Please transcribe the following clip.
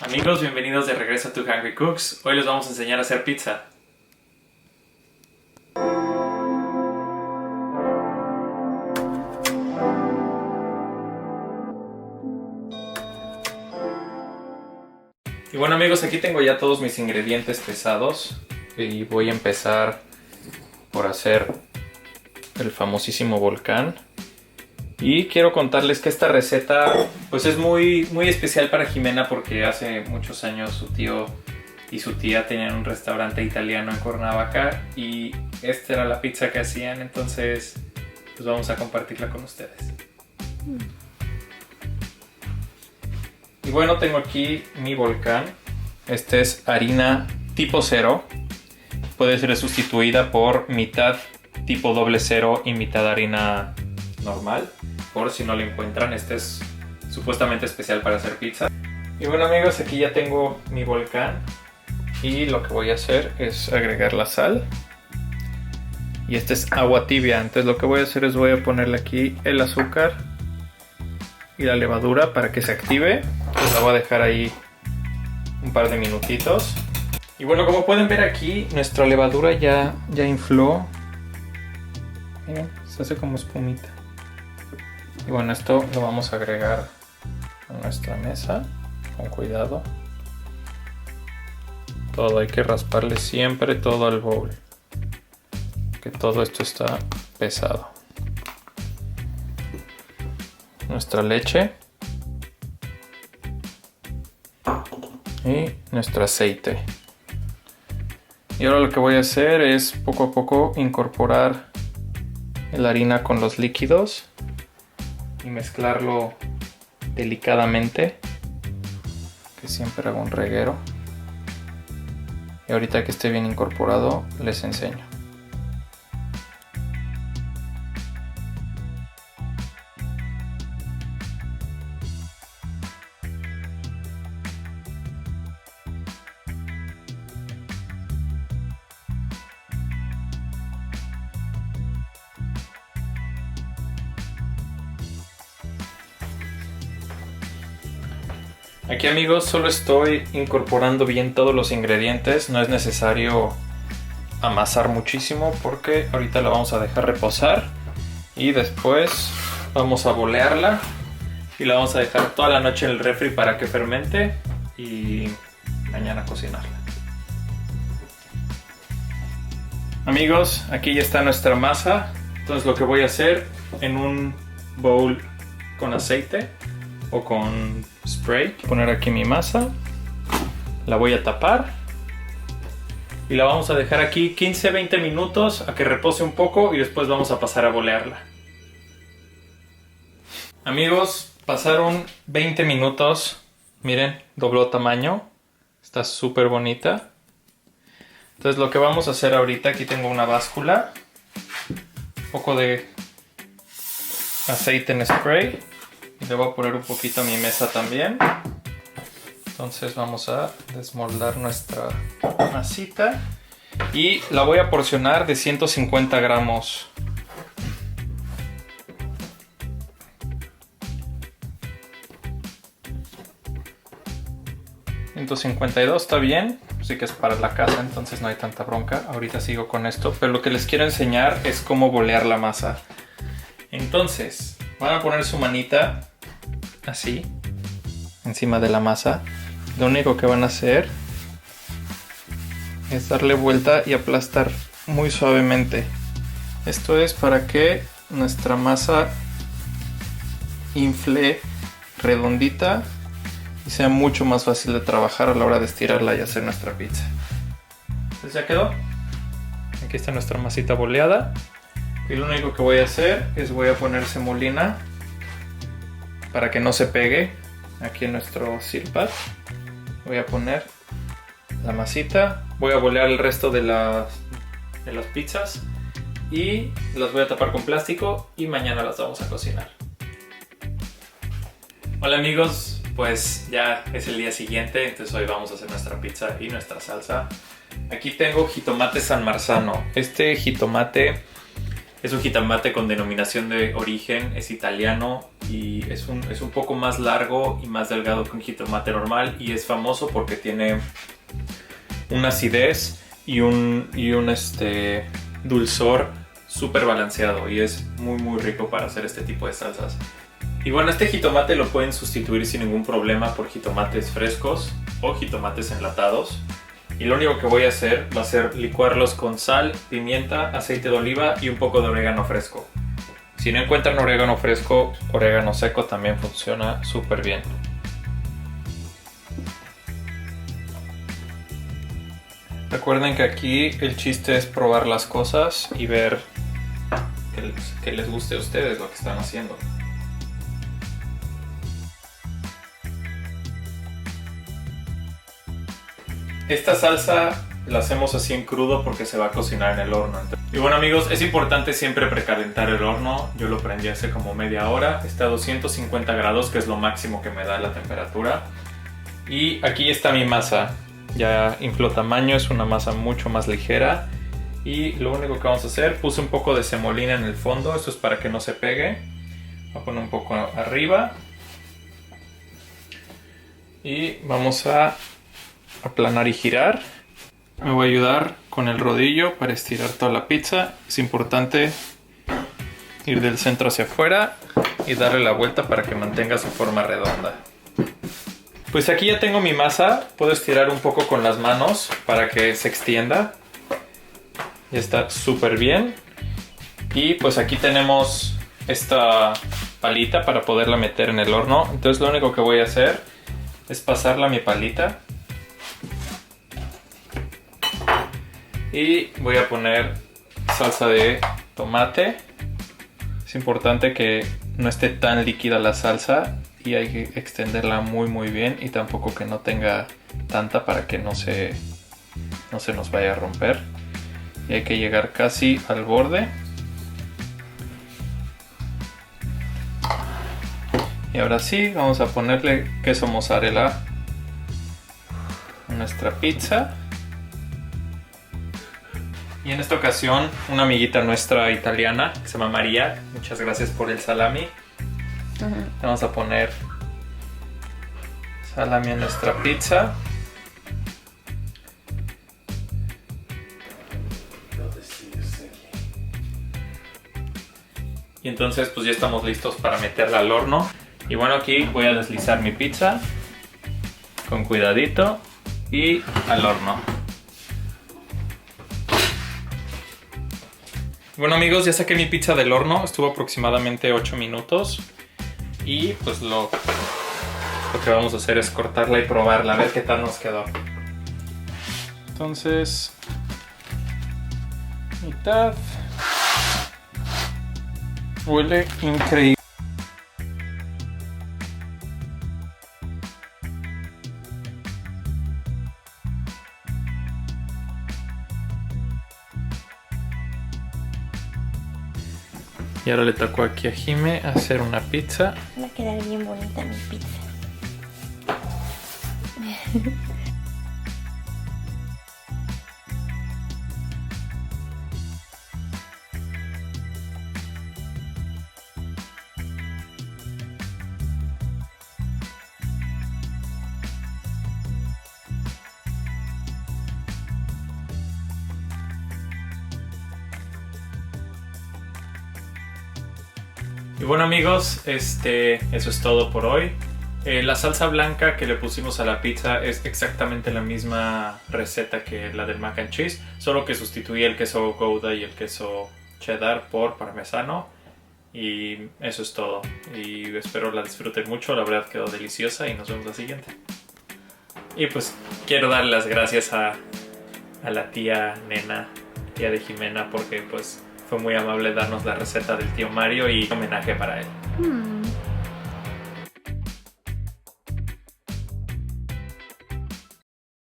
Amigos, bienvenidos de regreso a Two Hungry Cooks. Hoy les vamos a enseñar a hacer pizza. Y bueno amigos, aquí tengo ya todos mis ingredientes pesados y voy a empezar por hacer el famosísimo volcán. Y quiero contarles que esta receta pues es muy especial para Jimena porque hace muchos años su tío y su tía tenían un restaurante italiano en Cuernavaca y esta era la pizza que hacían, entonces pues vamos a compartirla con ustedes. Y bueno, tengo aquí mi volcán. Esta es harina tipo 0. Puede ser sustituida por mitad tipo 00 y mitad harina normal. Por si no lo encuentran, este es supuestamente especial para hacer pizza. Y bueno amigos, aquí ya tengo mi volcán. Y lo que voy a hacer es agregar la sal. Y esta es agua tibia. Entonces lo que voy a hacer es voy a ponerle aquí el azúcar y la levadura para que se active. Pues la voy a dejar ahí un par de minutitos. Y bueno, como pueden ver aquí, nuestra levadura ya infló. Miren, se hace como espumita. Y bueno, esto lo vamos a agregar a nuestra mesa con cuidado. Todo hay que rasparle siempre todo al bowl, que todo esto está pesado. Nuestra leche y nuestro aceite. Y ahora lo que voy a hacer es poco a poco incorporar la harina con los líquidos y mezclarlo delicadamente, que siempre hago un reguero. Y ahorita que esté bien incorporado les enseño. Aquí amigos, solo estoy incorporando bien todos los ingredientes, no es necesario amasar muchísimo porque ahorita la vamos a dejar reposar y después vamos a bolearla y la vamos a dejar toda la noche en el refri para que fermente y mañana cocinarla. Amigos, aquí ya está nuestra masa, entonces lo que voy a hacer en un bowl con aceite o con spray, poner aquí mi masa, la voy a tapar y la vamos a dejar aquí 15-20 minutos a que repose un poco y después vamos a pasar a bolearla. Amigos, pasaron 20 minutos, miren, dobló tamaño, está súper bonita. Entonces lo que vamos a hacer ahorita, aquí tengo una báscula, un poco de aceite en spray. Y le voy a poner un poquito a mi mesa también. Entonces vamos a desmoldar nuestra masita. Y la voy a porcionar de 150 gramos. $152 está bien. Así que es para la casa, entonces no hay tanta bronca. Ahorita sigo con esto. Pero lo que les quiero enseñar es cómo bolear la masa. Entonces, van a poner su manita así encima de la masa. Lo único que van a hacer es darle vuelta y aplastar muy suavemente. Esto es para que nuestra masa infle redondita y sea mucho más fácil de trabajar a la hora de estirarla y hacer nuestra pizza. Entonces ya quedó. Aquí está nuestra masita boleada. Y lo único que voy a hacer es voy a poner semolina para que no se pegue aquí en nuestro silpad. Voy a poner la masita, voy a bolear el resto de las pizzas y las voy a tapar con plástico y mañana las vamos a cocinar. Hola amigos, pues ya es el día siguiente, entonces hoy vamos a hacer nuestra pizza y nuestra salsa. Aquí tengo jitomate San Marzano. Este jitomate Es un jitomate con denominación de origen, es italiano y es un poco más largo y más delgado que un jitomate normal, y es famoso porque tiene una acidez y un dulzor súper balanceado, y es muy rico para hacer este tipo de salsas. Y bueno, este jitomate lo pueden sustituir sin ningún problema por jitomates frescos o jitomates enlatados. Y lo único que voy a hacer va a ser licuarlos con sal, pimienta, aceite de oliva y un poco de orégano fresco. Si no encuentran orégano fresco, orégano seco también funciona súper bien. Recuerden que aquí el chiste es probar las cosas y ver que les guste a ustedes lo que están haciendo. Esta salsa la hacemos así en crudo porque se va a cocinar en el horno. Y bueno amigos, es importante siempre precalentar el horno. Yo lo prendí hace como media hora. Está a 250 grados, que es lo máximo que me da la temperatura. Y aquí está mi masa. Ya infló tamaño, es una masa mucho más ligera. Y lo único que vamos a hacer, puse un poco de semolina en el fondo. Esto es para que no se pegue. Voy a poner un poco arriba. Y vamos a aplanar y girar. Me voy a ayudar con el rodillo para estirar toda la pizza. Es importante ir del centro hacia afuera y darle la vuelta para que mantenga su forma redonda. Pues aquí ya tengo mi masa. Puedo estirar un poco con las manos para que se extienda. Ya está súper bien. Y pues aquí tenemos esta palita para poderla meter en el horno. Entonces lo único que voy a hacer es pasarla a mi palita. Y voy a poner salsa de tomate. Es importante que no esté tan líquida la salsa y hay que extenderla muy bien, y tampoco que no tenga tanta para que no se nos vaya a romper. Y hay que llegar casi al borde. Y ahora sí, vamos a ponerle queso mozzarella a nuestra pizza. Y en esta ocasión, una amiguita nuestra italiana, que se llama María, muchas gracias por el salami. Vamos a poner salami en nuestra pizza. Y entonces pues ya estamos listos para meterla al horno. Y bueno, aquí voy a deslizar mi pizza con cuidadito y al horno. Bueno amigos, ya saqué mi pizza del horno, estuvo aproximadamente 8 minutos. Y pues lo que vamos a hacer es cortarla y probarla, a ver qué tal nos quedó. Entonces, mitad. Huele increíble. Y ahora le tocó aquí a Jime hacer una pizza. Va a quedar bien bonita mi pizza. Y bueno amigos, eso es todo por hoy. La salsa blanca que le pusimos a la pizza es exactamente la misma receta que la del mac and cheese, solo que sustituí el queso Gouda y el queso cheddar por parmesano. Y eso es todo. Y espero la disfruten mucho, la verdad quedó deliciosa y nos vemos la siguiente. Y pues quiero dar las gracias a la tía Nena, tía de Jimena, porque pues fue muy amable darnos la receta del tío Mario y un homenaje para él.